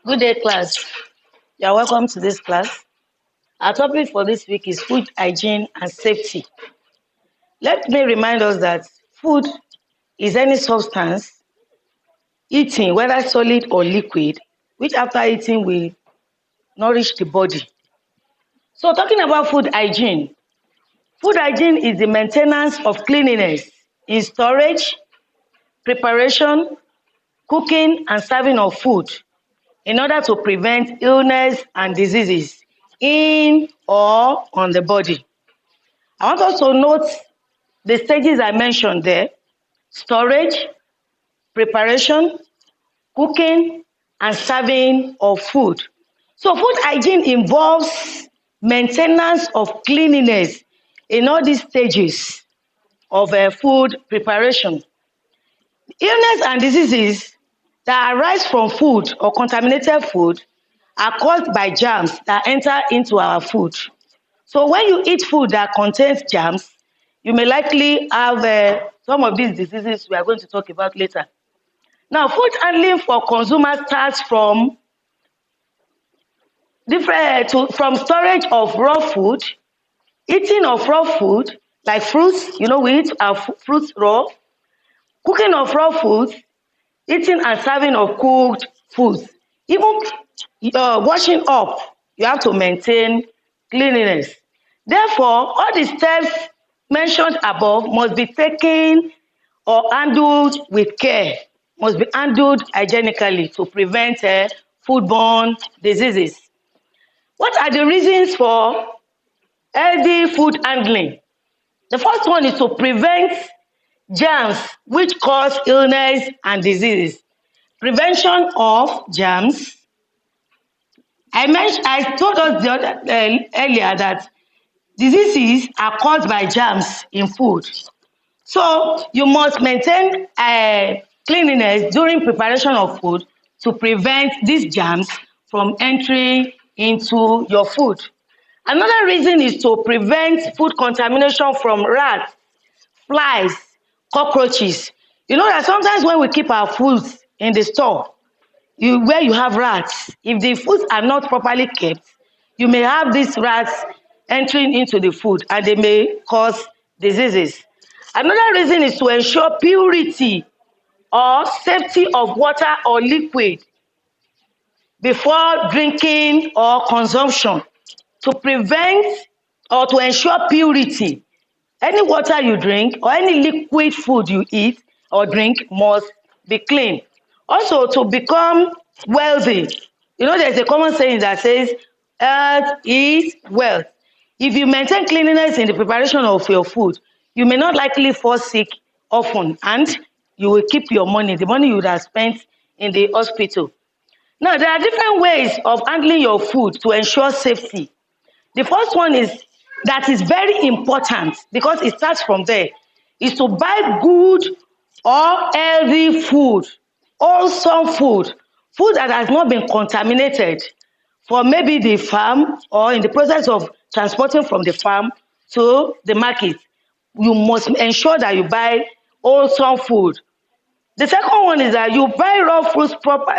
Good day, class. You are welcome to this class. Our topic for this week is food hygiene and safety. Let me remind us that food is any substance eaten, whether solid or liquid, which after eating will nourish the body. So, talking about food hygiene is the maintenance of cleanliness in storage, preparation, cooking, and serving of food in order to prevent illness and diseases in or on the body. I want us to note the stages I mentioned there: storage, preparation, cooking, and serving of food. So, food hygiene involves maintenance of cleanliness in all these stages of food preparation. Illness and diseases that arise from food or contaminated food are caused by germs that enter into our food. So when you eat food that contains germs, you may likely have some of these diseases we are going to talk about later. Now, food handling for consumers starts from from storage of raw food, eating of raw food like fruits. We eat our fruits raw, cooking of raw foods, eating and serving of cooked foods. Even washing up, you have to maintain cleanliness. Therefore, all the steps mentioned above must be taken or handled with care, must be handled hygienically to prevent foodborne diseases. What are the reasons for healthy food handling? The first one is to prevent germs which cause illness and diseases. Prevention of germs. I told us earlier that diseases are caused by germs in food. So you must maintain cleanliness during preparation of food to prevent these germs from entering into your food. Another reason is to prevent food contamination from rats, flies, cockroaches. You know that sometimes when we keep our foods in the store, where you have rats, if the foods are not properly kept, you may have these rats entering into the food and they may cause diseases. Another reason is to ensure purity or safety of water or liquid before drinking or consumption, to prevent or to ensure purity. Any water you drink or any liquid food you eat or drink must be clean. Also, to become wealthy, there's a common saying that says, health is wealth. If you maintain cleanliness in the preparation of your food, you may not likely fall sick often and you will keep your money, the money you would have spent in the hospital. Now, there are different ways of handling your food to ensure safety. The first one that is very important because it starts from there, is to buy good or healthy food, wholesome food that has not been contaminated from maybe the farm or in the process of transporting from the farm to the market. You must ensure that you buy wholesome food. The second one is that you buy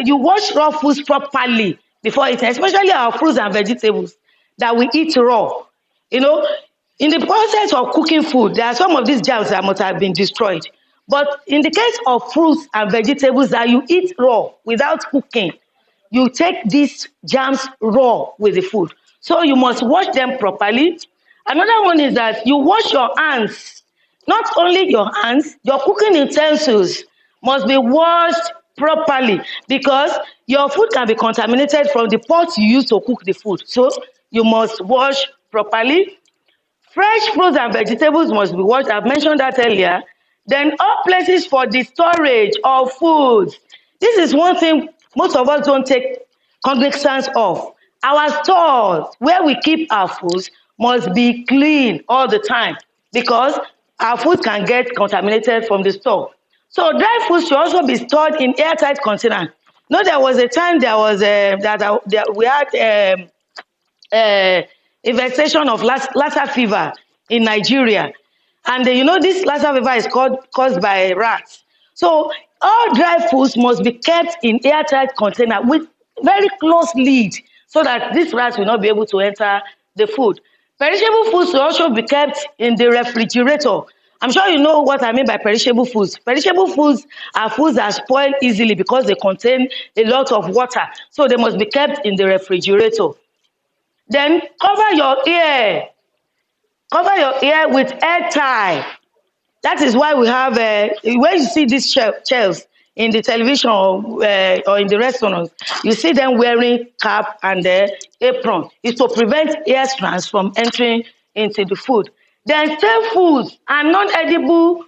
you wash raw foods properly before eating, especially our fruits and vegetables that we eat raw. In the process of cooking food, there are some of these germs that must have been destroyed. But in the case of fruits and vegetables that you eat raw without cooking, you take these germs raw with the food. So you must wash them properly. Another one is that you wash your hands. Not only your hands, your cooking utensils must be washed properly because your food can be contaminated from the pot you use to cook the food. So you must wash properly. Fresh fruits and vegetables must be washed. I've mentioned that earlier. Then all places for the storage of food. This is one thing most of us don't take cognizance of. Our stores where we keep our foods must be clean all the time because our food can get contaminated from the store. So dry food should also be stored in airtight container. There was a time we had infestation of Lassa fever in Nigeria. And this Lassa fever is caused by rats. So All dry foods must be kept in airtight container with very close lid so that these rats will not be able to enter the food. Perishable foods will also be kept in the refrigerator. I'm sure you know what I mean by perishable foods. Perishable foods are foods that spoil easily because they contain a lot of water. So they must be kept in the refrigerator. Then cover your ear with hair tie. That is why we have, when you see these chefs in the television or in the restaurants, you see them wearing cap and apron. It's to prevent air strands from entering into the food. Then stale foods and non-edible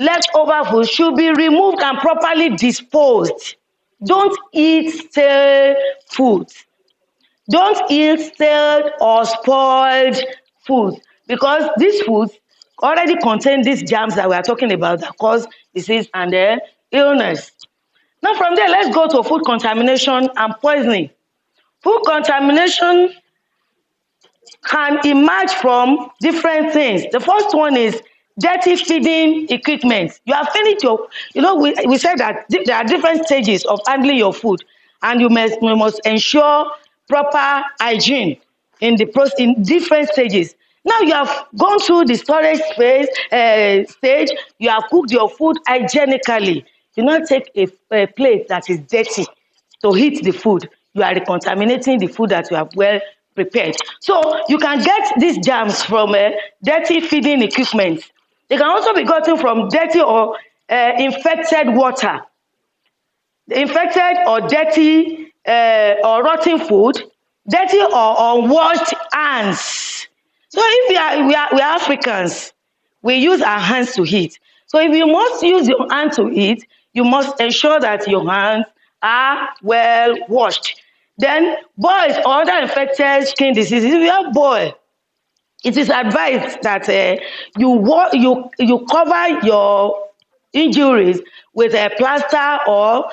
leftover food should be removed and properly disposed. Don't eat stale food. Don't eat stale or spoiled food because these foods already contain these germs that we are talking about that cause disease and illness. Now from there, let's go to food contamination and poisoning. Food contamination can emerge from different things. The first one is dirty feeding equipment. You have finished your, we said that there are different stages of handling your food, and you must ensure proper hygiene in the process in different stages. Now you have gone through the storage stage, you have cooked your food hygienically. Do not take a plate that is dirty to heat the food. You are recontaminating the food that you have well prepared. So you can get these germs from dirty feeding equipment. They can also be gotten from dirty or infected water. Infected or dirty or rotten food, dirty or unwashed hands. So if we are Africans, we use our hands to eat. So if you must use your hand to eat, you must ensure that your hands are well washed. Then boils or other infected skin diseases. If you have boil, it is advised that you cover your injuries with a plaster or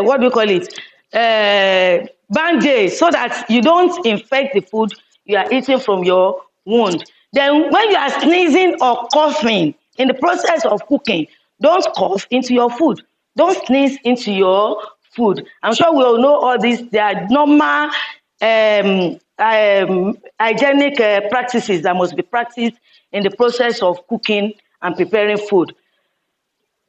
what do you call it? Band-aid, so that you don't infect the food you are eating from your wound. Then when you are sneezing or coughing in the process of cooking, don't cough into your food. Don't sneeze into your food. I'm sure we all know all this. They are normal hygienic practices that must be practiced in the process of cooking and preparing food.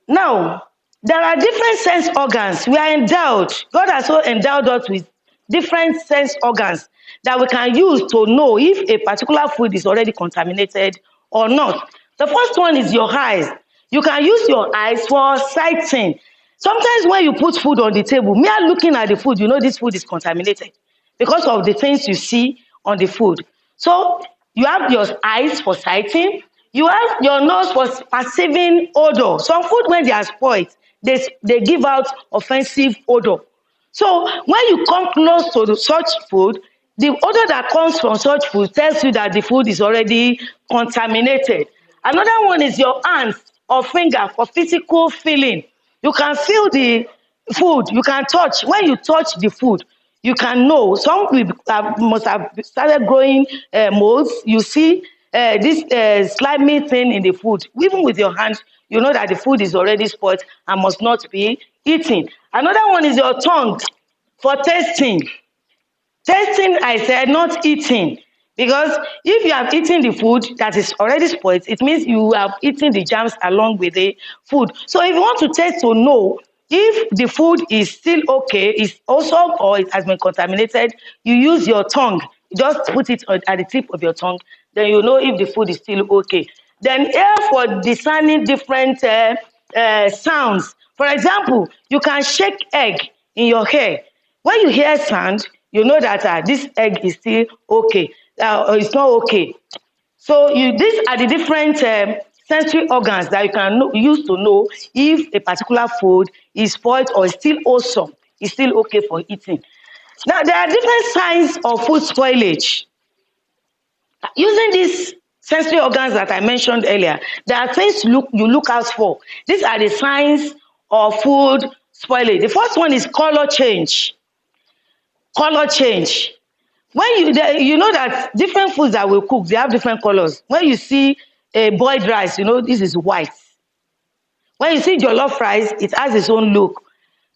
Now, there are different sense organs. We are endowed. God has so endowed us with different sense organs that we can use to know if a particular food is already contaminated or not. The first one is your eyes. You can use your eyes for sighting. Sometimes when you put food on the table, mere looking at the food, you know this food is contaminated because of the things you see on the food. So you have your eyes for sighting. You have your nose for perceiving odor. Some food, when they are spoiled, they give out offensive odor. So when you come close to such food, the odor that comes from such food tells you that the food is already contaminated. Another one is your hands or finger for physical feeling. You can feel the food, you can touch. When you touch the food, you can know. Some must have started growing molds. You see this slimy thing in the food. Even with your hands, you know that the food is already spoiled and must not be eaten. Another one is your tongue for tasting. Tasting, I said, not eating. Because if you have eaten the food that is already spoiled, it means you have eaten the germs along with the food. So if you want to taste to know if the food is still okay, is also or it has been contaminated, you use your tongue. Just put it at the tip of your tongue, then you know if the food is still okay. Then ear for discerning different sounds. For example, you can shake egg in your hair. When you hear sound, you know that this egg is still okay. It's not okay. So these are the different sensory organs that you can use to know if a particular food is spoiled or is still wholesome, is still okay for eating. Now, there are different signs of food spoilage. Using these sensory organs that I mentioned earlier, there are things you look out for. These are the signs of food spoilage. The first one is color change. Color change. When you know that different foods that we cook, they have different colors. When you see a boiled rice, you know this is white. When you see jollof rice, it has its own look.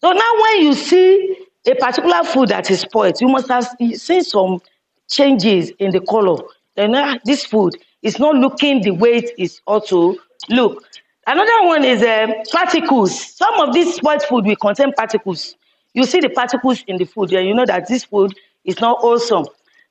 So now when you see a particular food that is spoiled, you must have seen some changes in the color. Then this food is not looking the way it is ought to look. Another one is particles. Some of these spoiled food will contain particles. You see the particles in the food, and you know that this food is not wholesome.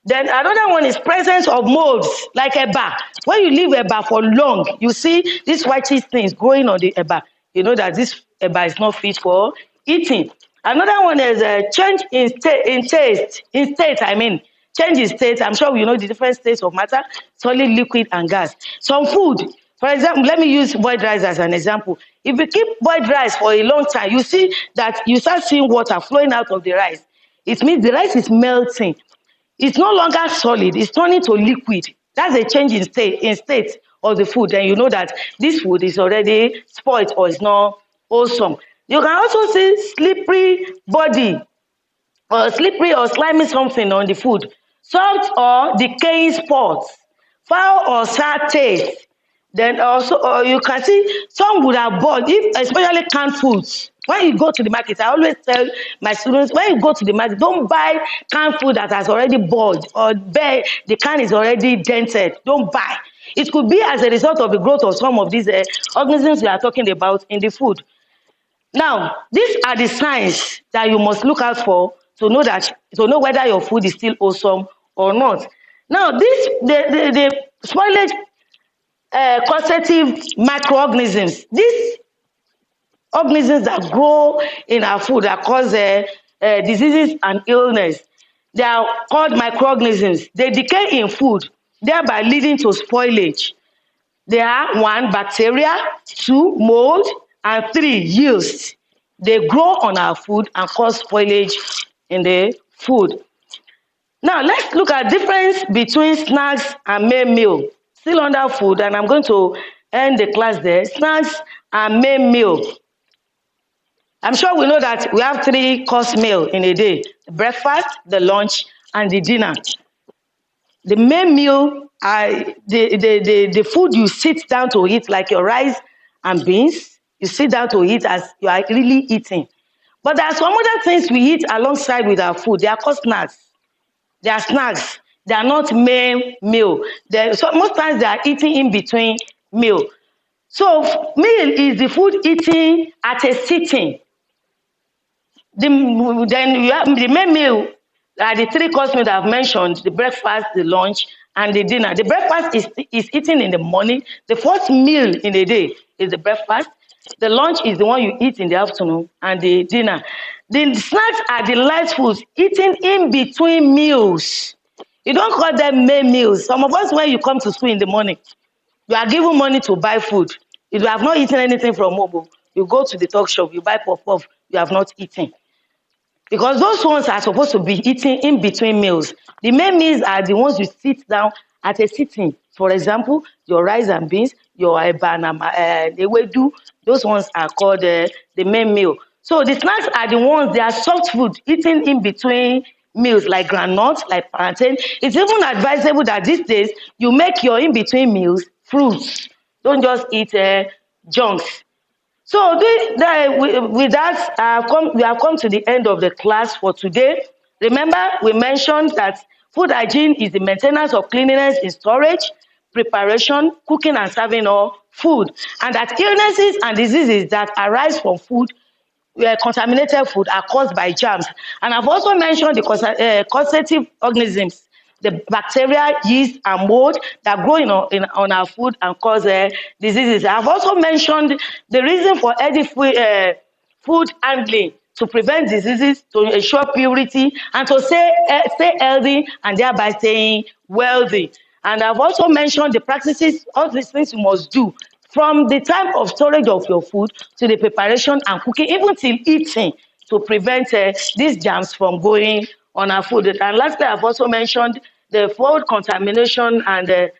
Then another one is presence of molds, like eba. When you leave eba for long, you see these whitish things growing on the eba. You know that this eba is not fit for eating. Another one is change in taste, in state. I mean, change in state. I'm sure you know the different states of matter: solid, liquid, and gas. Some food, for example, let me use boiled rice as an example. If you keep boiled rice for a long time, you see that you start seeing water flowing out of the rice. It means the rice is melting. It's no longer solid, it's turning to liquid. That's a change in state of the food. Then you know that this food is already spoiled or is not wholesome. You can also see slippery body, or slippery or slimy something on the food, soft or decaying spots, foul or sour taste. Then also you can see some would have bought, if especially canned foods. When you go to the market, I always tell my students, when you go to the market, don't buy canned food that has already boiled or buy the can is already dented. Don't buy. It could be as a result of the growth of some of these organisms we are talking about in the food. Now, these are the signs that you must look out for to know whether your food is still wholesome or not. Now, the spoilage causative microorganisms, these organisms that grow in our food that cause diseases and illness, they are called microorganisms. They decay in food, thereby leading to spoilage. They are one, bacteria; two, mold; and three, yeast. They grow on our food and cause spoilage in the food. Now let's look at difference between snacks and main meal. Still under food, and I'm going to end the class there. Snacks and main meal. I'm sure we know that we have 3 course meal in a day: the breakfast, the lunch, and the dinner. The main meal are the food you sit down to eat, like your rice and beans. You sit down to eat as you are really eating. But there are some other things we eat alongside with our food. They are called snacks. They are snacks. They are not main meal. So most times they are eating in between meal. So meal is the food eating at a sitting. Then you have the main meal are the 3 course meal that I've mentioned: the breakfast, the lunch, and the dinner. The breakfast is eaten in the morning. The first meal in the day is the breakfast. The lunch is the one you eat in the afternoon, and the dinner. The snacks are the light foods eaten in between meals. You don't call them main meals. Some of us, when you come to school in the morning, you are given money to buy food. If you have not eaten anything from home, you go to the talk shop, you buy puff puff, you have not eaten. Because those ones are supposed to be eaten in between meals. The main meals are the ones you sit down at a sitting. For example, your rice and beans, your ewedu, those ones are called the main meal. So the snacks are the ones, they are soft food eaten in between meals, like groundnuts, like plantain. It's even advisable that these days you make your in between meals fruits. Don't just eat junks. So with that, we have come to the end of the class for today. Remember, we mentioned that food hygiene is the maintenance of cleanliness in storage, preparation, cooking, and serving of food, and that illnesses and diseases that arise from food, contaminated food, are caused by germs. And I've also mentioned the causative organisms, the bacteria, yeast, and mold that grow on our food and cause diseases. I've also mentioned the reason for healthy food handling: to prevent diseases, to ensure purity, and to stay healthy and thereby staying wealthy. And I've also mentioned the practices, all these things you must do from the time of storage of your food to the preparation and cooking, even till eating, to prevent these germs from going on our food. And lastly, I've also mentioned the food contamination and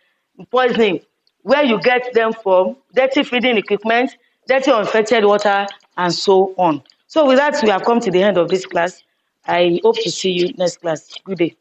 poisoning, where you get them from dirty feeding equipment, dirty uninfected water, and so on. So with that, we have come to the end of this class. I hope to see you next class. Good day.